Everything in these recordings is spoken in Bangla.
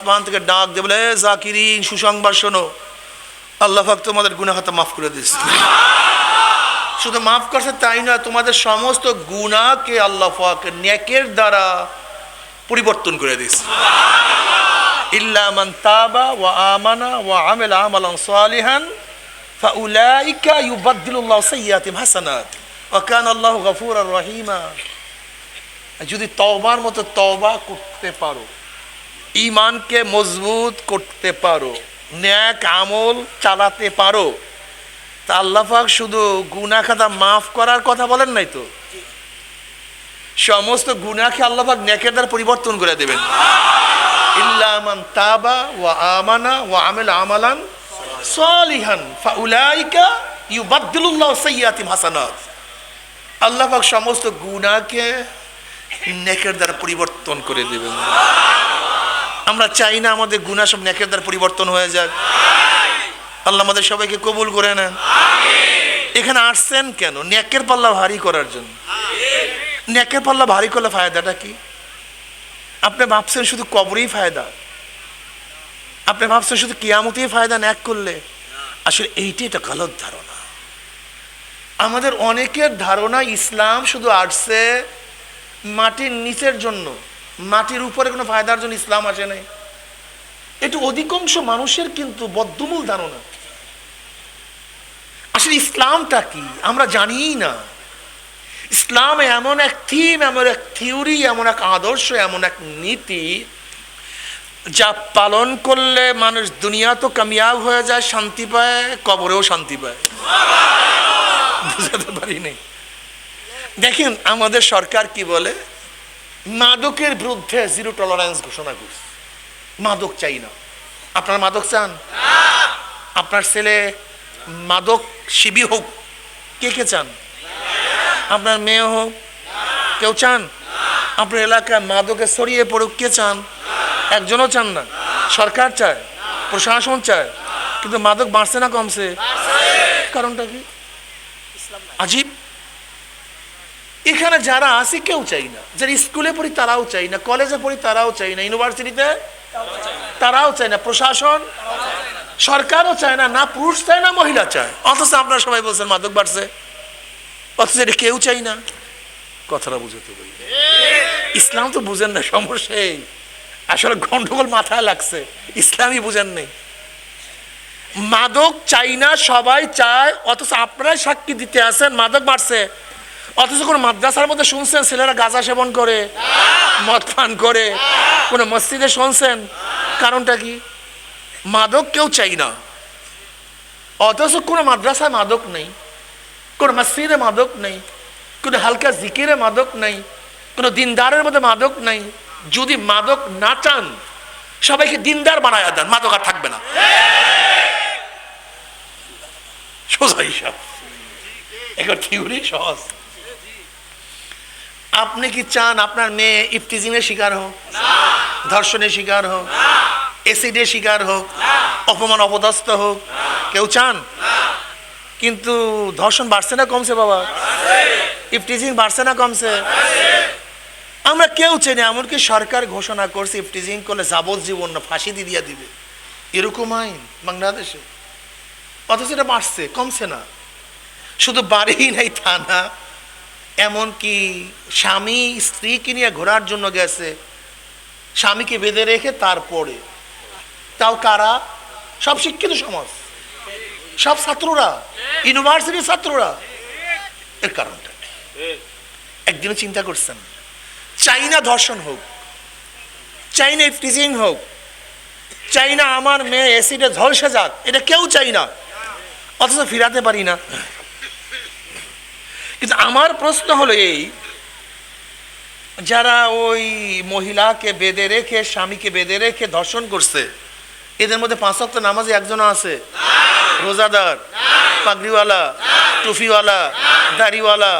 আসমান থেকে ডাক দিয়ে বলে, জাকিরিন সুসংবাদ শোনো, আল্লাহ পাক তোমাদের গুনাহ খাতা মাফ করে দিয়েছে। শুধু মাফ করছে তাই না, তোমাদের সমস্ত গুনাহকে আল্লাহ পাক নেকের দ্বারা পরিবর্তন করে দিয়েছে। ইল্লা মান তাবা ওয়া আমানা ওয়া আমিলা আমালান সালিহান ফাউলাইকা ইউবাদদিলুল্লাহু সাইয়্যাতিহিম হাসানাত ওয়া কানা আল্লাহু গফুরার রহিমা। যদি তওবার মতো তওবা করতে পারো, ঈমানকে মজবুত করতে পারো, নেক আমল চালাতে পারো, তা আল্লাহ পাক শুধু গুনাহ খাতা মাফ করার কথা বলেন নাই তো, সমস্ত গুনাহকে আল্লাহ পাক নেকের দ্বারা পরিবর্তন করে দেবেন। ইল্লা মান তাবা ওয়া আমানা ওয়া আমিলা আমালান সালিহান ফাউলাইকা ইউবাদদিলুল্লাহু সাইয়্যাতিহিম হাসানাত। আল্লাহ পাক সমস্ত গুনাহকে নেকের দ্বারা পরিবর্তন করে দেবেন। আমরা চাই না আমাদের গুনাহ সব নেকের দ্বারা পরিবর্তন হয়ে যাক। আল্লাহ আমাদের সবাইকে কবুল করে নেন। এখানে আসছেন কেন? নেকের পাল্লা ভারী করার জন্য। নেকের পাল্লা ভারী করলে ফায়দাটা কি? আপনি ভাবছেন শুধু কবরেই ফায়দা, আপনি ভাবছেন শুধু কিয়ামতেই ফায়দা নেক করলে। আসলে এইটাই একটা গলত ধারণা। আমাদের অনেকের ধারণা ইসলাম শুধু আসছে মাটির নিচের জন্য, মাটির উপরে কোনো ফায়দার জন্য ইসলাম আসে নাই। এটা অধিকাংশ মানুষের কিন্তু বদ্ধমূল ধারণা। আসলে ইসলামটা কি আমরা জানিই না। ইসলাম এমন এক থিম, এমন এক থিওরি, এমন এক আদর্শ, এমন এক নীতি যা পালন করলে মানুষ দুনিয়া তো কামিয়াব হয়ে যায়, শান্তি পায়, কবরেও শান্তি পায়। বুঝাতে পারি নাই। দেখেন আমাদের সরকার কি বলে, মাদকের বিরুদ্ধে জিরো টলারেন্স ঘোষণা করছে। মাদক চাই না। আপনারা মাদক চান? আপনার ছেলে মাদক সেবী হোক, কে কে চান? আপনার মেয়ে হোক, কেউ চান? আপনার এলাকায় মাদকে ছড়িয়ে পড়ুক, কে চান? একজনও চান না। সরকার চায়, প্রশাসন চায়, কিন্তু মাদক বাড়ছে না কমছে? কারণটা কি? আজীব। এখানে যারা আছে কেউ চাই না, যারা স্কুলে পড়ি তারাও চাই না, কলেজে পড়ি তারাও চাই না, ইউনিভার্সিটিতে তারাও চায় না, প্রশাসন সরকারও চায় না, না পুরুষ চায় না মহিলা চায়। অথচ আপনারা সবাই বলছেন মাদক বাড়ছে, অথচ এটা কেউ চাই না। কথাটা বুঝতে পারি। ইসলাম তো বুঝেন না, সমস্যা এই। আসলে গন্ডগোল মাথায় লাগছে, ইসলামই বুঝেন নেই। মাদক চাই না সবাই চায়, অথচ আপনারাই সাক্ষী দিতে আছেন মাদক বাড়ছে। অথচ কোন মাদ্রাসার মধ্যে শুনছেন ছেলেরা গাঁজা সেবন করে, মদ পান করে? কোন মসজিদে শুনছেন? কারণটা কি? মাদক কেউ চাই না, অথচ কোন মাদ্রাসায় মাদক নেই, কোন মসজিদে মাদক নেই, কোন হালকা জিকিরে মাদক নেই, কোন দিনদারের মধ্যে মাদক নেই। যদি মাদক না চান সবাইকে দিনদার বানায় দেন, মাদক আর থাকবে না। সোজা হিসাব, এখন থিওরি সহজ। আপনি কি চান আপনার মেয়ে ইফতিজিংয়ের শিকার হোক, ধর্ষণের শিকার হোক, এসিডের শিকার হোক, অপমান অপদস্থ হোক? কেউ চান? কিন্তু ধর্ষণ বাড়ছে না কমছে বাবা? ইফতিজিং বাড়ছে না কমছে? আমরা কেউ চাই না। এমনকি সরকার ঘোষণা করছে ইফতিজিং করলে যাবজ্জীবন না, ফাঁসি দিয়ে দিবে, এরকম আইন বাংলাদেশে। অথচ এটা বাড়ছে, কমছে না। শুধু বাড়েই নাই তা না, এমনকি স্বামী স্ত্রীকে নিয়ে ঘোরার জন্য গেছে, স্বামীকে বেঁধে রেখে তারপরে, তাও কারা? সব শিক্ষিত সমাজ, সব ছাত্ররা, ইউনিভার্সিটির ছাত্ররা। এর কারণটা একদিনও চিন্তা করছেন? চাই না ধর্ষণ হোক, চাই না ইফতিজিং হোক, চাই না আমার মেয়ে অ্যাসিডে ঝলসে যাক, এটা কেউ চাই না, অথচ ফিরাতে পারি না। কিন্তু আমার প্রশ্ন হলো এই, যারা ওই মহিলাকে বেঁধে রেখে, স্বামীকে বেঁধে রেখে ধর্ষণ করছে, এদের মধ্যে 5 ওয়াক্ত নামাজি একজনও আছে? রোজাদার, পাগড়িওয়ালা, টুপিওয়ালা, দাড়িওয়ালা,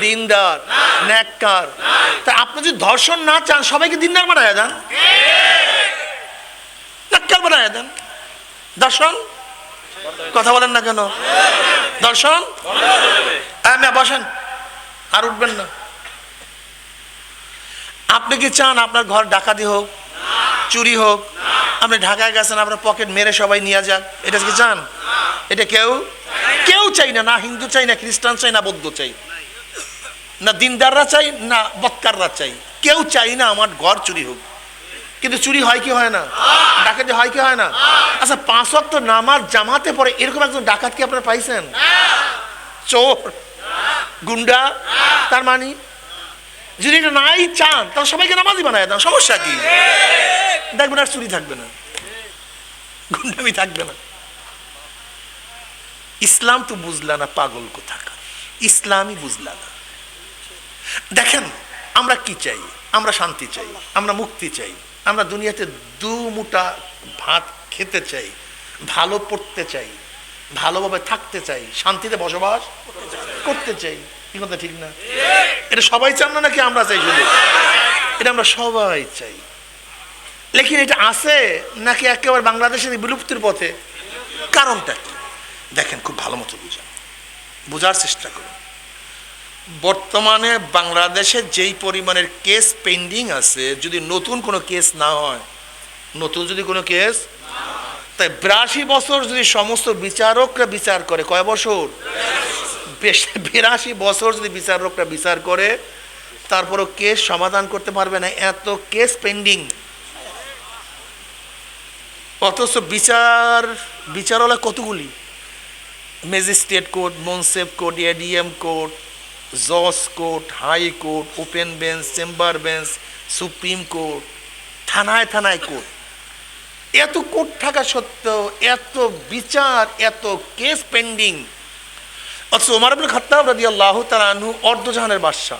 দিনদার, নেককার। তা আপনি যদি ধর্ষণ না চান সবাইকে দিনদার বানায় দেন, নেককার বানায় দেন। দর্শন কথা বলেন না কেন? দর্শন বসেন, আর উঠবেন না। আপনি কি চান আপনার ঘর ডাকাতি হোক, চুরি হোক, আপনি ঢাকায় গেছেন, আপনার পকেট মেরে সবাই নিয়ে যাক, এটা কি চান? এটা কেউ কেউ চাই না। না হিন্দু চাই, না খ্রিস্টান চাই, না বৌদ্ধ চাই, না দিনদাররা চাই, না বৎকাররা চাই, কেউ চাই না আমার ঘর চুরি হোক। কিন্তু চুরি হয় কি হয় না? ডাকাতি হয় কি হয় না? আচ্ছা, 5 ওয়াক্ত নামাজ জামাতে পড়ে এরকম একজন ডাকাত কি আপনারা পাইছেন? চোর, গুন্ডা। তার মানে যদি এটা নাই চান তাহলে সবাইকে নামাজি বানায় দেন, সমস্যা কি? দেখবেন আর চুরি থাকবে না, গুন্ডামি থাকবে না। ইসলাম তো বুঝলা না, পাগল কোথাকার, ইসলামই বুঝলা না। দেখেন আমরা কি চাই? আমরা শান্তি চাই, আমরা মুক্তি চাই, আমরা দুনিয়াতে 2 মুঠা ভাত খেতে চাই, ভালো পড়তে চাই, ভালোভাবে থাকতে চাই, শান্তিতে বসবাস করতে চাই। কি কথা ঠিক না? এটা সবাই চান না নাকি আমরা চাই? শুধু এটা আমরা সবাই চাই। লেকিন এটা আছে নাকি একেবারে বাংলাদেশের বিলুপ্তির পথে? কারণটা কি দেখেন, খুব ভালো মতো বোঝার চেষ্টা করুন। বর্তমানে বাংলাদেশে যেই পরিমাণের কেস পেন্ডিং আছে, যদি নতুন কোনো কেস না হয়, নতুন যদি কোনো কেস, তাই 82 বছর যদি সমস্ত বিচারকরা বিচার করে, কয় বছর? 82 বছর যদি বিচারকরা বিচার করে, তারপরও কেস সমাধান করতে পারবে না, এত কেস পেন্ডিং। অথচ বিচারওয়ালা কতগুলি, ম্যাজিস্ট্রেট কোর্ট, মুন্সিফ কোর্ট, এডিএম কোর্ট, জজ court, high court, open bench, chamber bench, supreme court, থানায় থানায় কোর্ট। এত কোর্ট থাকা সত্ত্বেও এত বিচার, এত কেস পেন্ডিং। অথচ ওমর ইবনে খাত্তাব রাদিয়াল্লাহু তাআলা আনহু অর্ধজাহানের বাদশা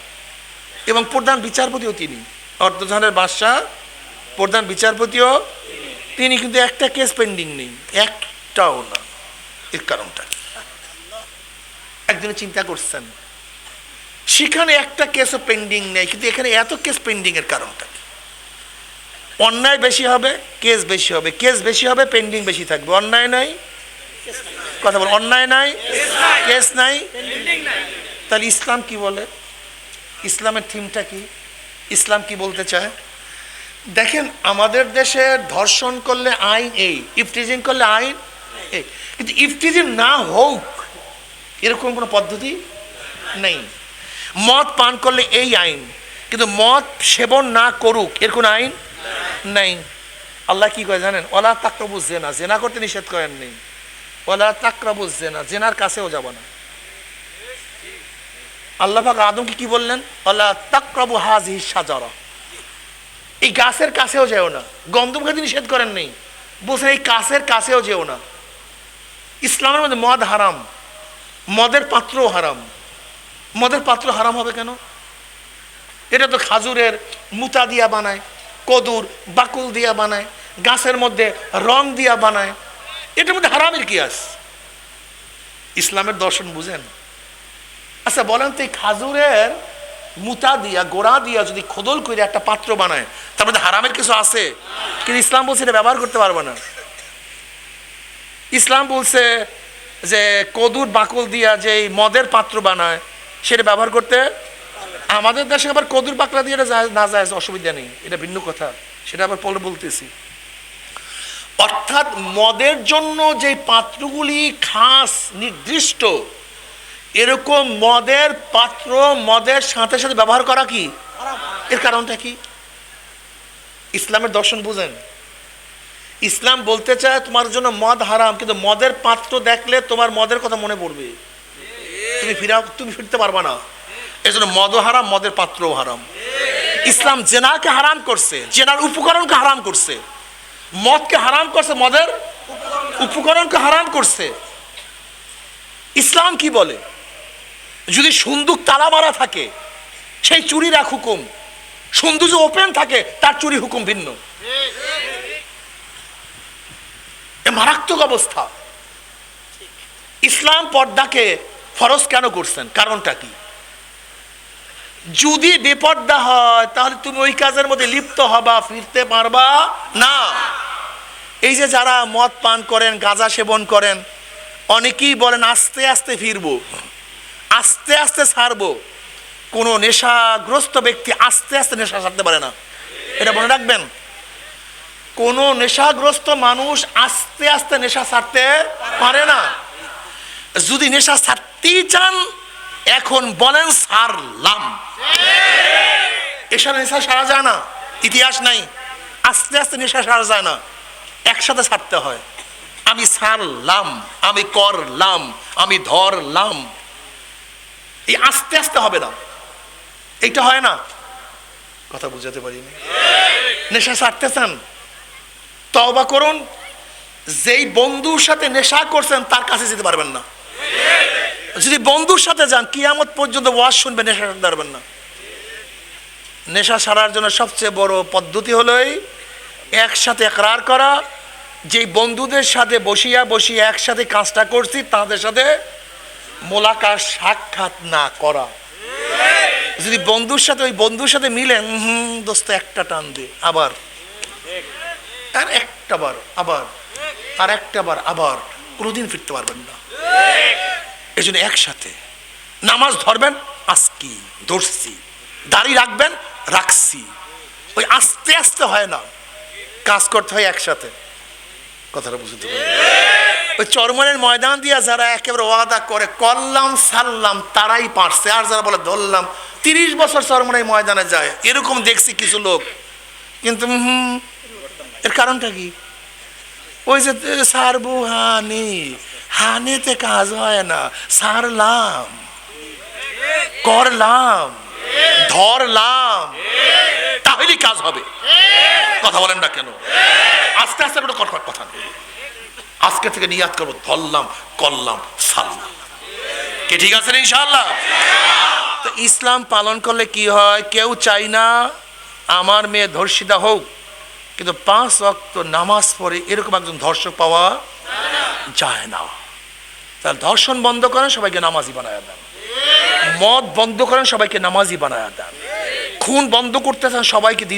এবং প্রধান বিচারপতিও তিনি। অর্ধজাহানের বাদশা, প্রধান বিচারপতিও তিনি, কিন্তু একটা কেস পেন্ডিং নেই, একটাও না। এর কারণটা একদিনে চিন্তা করছেন? সেখানে একটা কেসও পেন্ডিং নেই, কিন্তু এখানে এত কেস পেন্ডিং এর কারণটা? অন্যায় বেশি হবে, কেস বেশি হবে, কেস বেশি হবে, পেন্ডিং বেশি থাকবে। অন্যায় নাই, কথা বল, অন্যায় নাই, কেস নাই, তাহলে ইসলাম কি বলে? ইসলামের থিমটা কি? ইসলাম কি বলতে চায়? দেখেন আমাদের দেশে ধর্ষণ করলে আইন এই, ইফটিজিং করলে আইন এই, কিন্তু ইফটিজিং না হোক এরকম কোনো পদ্ধতি নেই। মদ পান করলে এই আইন, কিন্তু মদ সেবন না করুক এর কোনো আইন নেই। আল্লাহ কি করে জানেন? ওয়ালা তাকরাবুজ জিনা, জিনা করতে নিষেধ করেন নেই। ওয়ালা তাকরাবুজ জিনা, জিনার কাছেও যাব না। আল্লাহ পাক আদমকে কি বললেন? ওয়ালা তাকরাবু হাযিহি শাজারা, এই গাছের কাছেও যেও না। গন্ধম খেতে নিষেধ করেন নেই, বলছেন এই গাছের কাছেও যেও না। ইসলামের মধ্যে মদ হারাম, মদের পাত্রও হারাম। মদের পাত্র হারাম হবে কেন? এটা তো খাজুরের মুতা দিয়া বানায়, কদুর বাকুল দিয়া বানায়, গাছের মধ্যে রং দিয়া বানায়, এটার মধ্যে হারামের কি আছে? ইসলামের দর্শন বুঝেন? আচ্ছা বলেন তো, এই খাজুরের মুতা দিয়া, গোড়া দিয়া যদি খোদল করে একটা পাত্র বানায়, তার মধ্যে হারামের কিছু আছে? কিন্তু ইসলাম বলছে এটা ব্যবহার করতে পারবে না। ইসলাম বলছে যে কদুর বাকুল দিয়া যে মদের পাত্র বানায় সেটা ব্যবহার করতে। আমাদের দেশে আবার কদুর বাকলা দিয়ে না যায়, অসুবিধা নেই, এটা ভিন্ন কথা, সেটা আবার পরে বলতেছি। অর্থাৎ মদের জন্য যে পাত্রগুলি খাস নির্দিষ্ট, এরকম মদের পাত্র মদের সাথে সাথে ব্যবহার করা কি? এর কারণটা কি? ইসলামের দর্শন বুঝেন? ইসলাম বলতে চায় তোমার জন্য মদ হারাম, কিন্তু মদের পাত্র দেখলে তোমার মদের কথা মনে পড়বে, তুমি ফিরতে পারবা না। এই জন্য মদও হারাম, মদের পাত্রও হারাম। ইসলাম জেনাকে হারাম করছে, জেনার উপকরণকে হারাম করছে, মদকে হারাম করছে, মদের উপকরণকে হারাম করছে। ইসলাম কি বলে? যদি সুন্দুক তালা মারা থাকে সেই চুরির এক হুকুম, সুন্দুক যদি ওপেন থাকে তার চুরি হুকুম ভিন্ন। মারাত্মক অবস্থা। ইসলাম পর্দাকে ফরজ কেন করছেন? কারণটা কি? যদি বেপর্দা হয় তাহলে তুমি ওই কাজের মধ্যে লিপ্ত হবা, ফিরতে পারবা না। এই যে যারা মদ পান করেন, গাঁজা সেবন করেন, অনেকেই বলেন আস্তে আস্তে ফিরবো, আস্তে আস্তে ছাড়বো। কোনো নেশাগ্রস্ত ব্যক্তি আস্তে আস্তে নেশা ছাড়তে পারে না, এটা মনে রাখবেন। কোনো নেশাগ্রস্ত মানুষ আস্তে আস্তে নেশা ছাড়তে পারে না। যদি নেশা ছাড়তেই চান এখন বলেন ছাড়লাম, এসব নেশা সারা যায় না, ইতিহাস নাই। আস্তে আস্তে নেশা সারা যায় না, একসাথে ছাড়তে হয়। আমি ছাড়লাম, আমি করলাম, আমি ধরলাম, এই আস্তে আস্তে হবে না, এইটা হয় না। কথা বুঝাতে পারিনি? নেশা ছাড়তে চান, তওবা করুন। যেই বন্ধুর সাথে নেশা করছেন তার কাছে যেতে পারবেন না। যদি বন্ধুর সাথে যান কিয়ামত পর্যন্ত ওয়াজ শুনবেন, নেশা ছাড়তে পারবেন না। নেশা ছাড়ার জন্য সবচেয়ে বড় পদ্ধতি হলোই একসাথে ইকরার করা, যেই বন্ধুদের সাথে বসিয়া বসিয়া একসাথে কাজটা করছি তাদের সাথে মোলাকাত সাক্ষাৎ না করা। যদি বন্ধুর সাথে ওই বন্ধুর সাথে মিলেন, দোস্ত একটা টান দে, আবার আর একটা বার, আবার আর একটা বার, আবার কোনোদিন ফিরতে পারবেন না। এই জন্য একসাথে নামাজ ধরবেন, আজকি ধরছি, দাড়ি রাখবেন, রাখছি। ওই আস্তে আস্তে হয় না, কাজ করতে হয় একসাথে। কথাটা বুঝতে পারেন? ওই চরমনের ময়দান দিয়া যারা একেবারে ওয়াদা করে করলাম সারলাম তারাই পারছে, আর যারা বলে ধরলাম 30 বছর চরমনের ময়দানে যায়, এরকম দেখছি কিছু লোক। কিন্তু এর কারণটা কি? ওই যে সারবু হানি, হানিতে কাজ হয় না, সারলাম, করলাম, ধরলাম, তাহলেই কাজ হবে। কথা বলেন না কেন? আস্তে আস্তে কোনো কথা নেই। আজকে থেকে নিয়াত করবো, ধরলাম, করলাম, সারলাম। কে ঠিক আছে ইনশাআল্লাহ? তো ইসলাম পালন করলে কি হয়? কেউ চাই না আমার মেয়ে ধর্ষিতা হোক, কিন্তু 5 ওয়াক্ত নামাজ পড়ে এরকম একজন ধর্ষক পাওয়া যায় না। তাহলে ধর্ষণ বন্ধ করেন, সবাইকে নামাজি বানায় দেন। মদ বন্ধ করেন, সবাইকে নামাজি বানায় দেন। খুন বন্ধ করতে চান, সবাইকে দিন